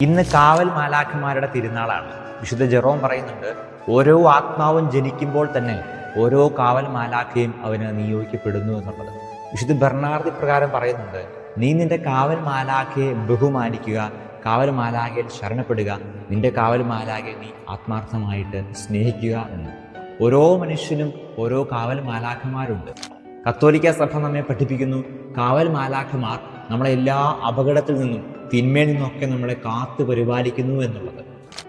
ഇന്ന് കാവൽ മാലാഖമാരുടെ തിരുനാളാണ്. വിശുദ്ധ ജെറോം പറയുന്നുണ്ട്, ഓരോ ആത്മാവും ജനിക്കുമ്പോൾ തന്നെ ഓരോ കാവൽ മാലാഖയും അവന് നിയോഗിക്കപ്പെടുന്നു എന്നുള്ളത്. വിശുദ്ധ ബെർണാർദ് പ്രകാരം പറയുന്നുണ്ട്, നീ നിന്റെ കാവൽ മാലാഖയെ ബഹുമാനിക്കുക, കാവൽ മാലാഖയിൽ ശരണപ്പെടുക, നിന്റെ കാവൽ മാലാഖയെ നീ ആത്മാർത്ഥമായിട്ട് സ്നേഹിക്കുക എന്ന്. ഓരോ മനുഷ്യനും ഓരോ കാവൽ മാലാഖമാരുണ്ട്. കത്തോലിക്ക സഭ നമ്മെ പഠിപ്പിക്കുന്നു, കാവൽ മാലാഖമാർ നമ്മളെ എല്ലാ അപകടത്തിൽ നിന്നും തിന്മയിൽ നിന്നൊക്കെ നമ്മളെ കാത്തു പരിപാലിക്കുന്നു എന്നുള്ളത്.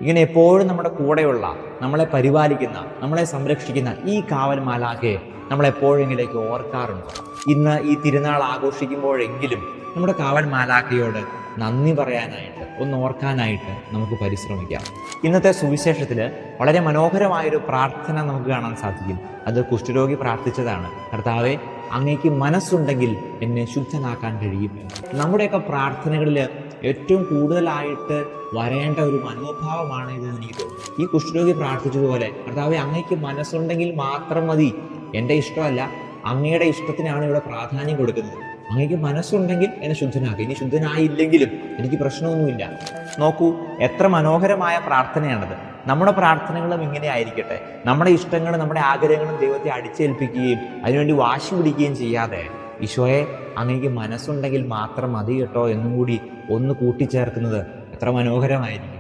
ഇങ്ങനെ എപ്പോഴും നമ്മുടെ കൂടെയുള്ള, നമ്മളെ പരിപാലിക്കുന്ന, നമ്മളെ സംരക്ഷിക്കുന്ന ഈ കാവൽ മാലാഖയെ നമ്മൾ എപ്പോഴെങ്കിലേക്ക് ഓർക്കാറുണ്ട്. ഇന്ന് ഈ തിരുനാൾ ആഘോഷിക്കുമ്പോഴെങ്കിലും നമ്മുടെ കാവൽ മാലാഖയോട് നന്ദി പറയാനായിട്ട്, ഒന്ന് ഓർക്കാനായിട്ട് നമുക്ക് പരിശ്രമിക്കാം. ഇന്നത്തെ സുവിശേഷത്തിൽ വളരെ മനോഹരമായൊരു പ്രാർത്ഥന നമുക്ക് കാണാൻ സാധിക്കും. അത് കുഷ്ഠരോഗി പ്രാർത്ഥിച്ചതാണ്. കർത്താവേ, അങ്ങേക്ക് മനസ്സുണ്ടെങ്കിൽ എന്നെ ശുദ്ധനാക്കാൻ കഴിയും. നമ്മുടെയൊക്കെ പ്രാർത്ഥനകളിൽ ഏറ്റവും കൂടുതലായിട്ട് വരേണ്ട ഒരു മനോഭാവമാണ് ഇത് എനിക്ക് തോന്നുന്നു. ഈ കുഷ്ഠരോഗി പ്രാർത്ഥിച്ചതുപോലെ, കർത്താവേ, അങ്ങേക്ക് മനസ്സുണ്ടെങ്കിൽ മാത്രം മതി, എൻ്റെ ഇഷ്ടമല്ല, അങ്ങയുടെ ഇഷ്ടത്തിനാണ് ഇവിടെ പ്രാധാന്യം കൊടുക്കുന്നത്. അങ്ങേക്ക് മനസ്സുണ്ടെങ്കിൽ എന്നെ ശുദ്ധനാക്കുക, ഇനി ശുദ്ധനായില്ലെങ്കിലും എനിക്ക് പ്രശ്നമൊന്നുമില്ല. നോക്കൂ, എത്ര മനോഹരമായ പ്രാർത്ഥനയാണത്. നമ്മുടെ പ്രാർത്ഥനകളും ഇങ്ങനെ ആയിരിക്കട്ടെ. നമ്മുടെ ഇഷ്ടങ്ങളും നമ്മുടെ ആഗ്രഹങ്ങളും ദൈവത്തെ അടിച്ചേൽപ്പിക്കുകയും അതിനുവേണ്ടി വാശി പിടിക്കുകയും ചെയ്യാതെ, ഈശോയെ, അങ്ങേക്ക് മനസ്സുണ്ടെങ്കിൽ മാത്രം മതി കേട്ടോ എന്നും കൂടി ഒന്ന് കൂട്ടിച്ചേർക്കുന്നത് എത്ര മനോഹരമായിരിക്കും.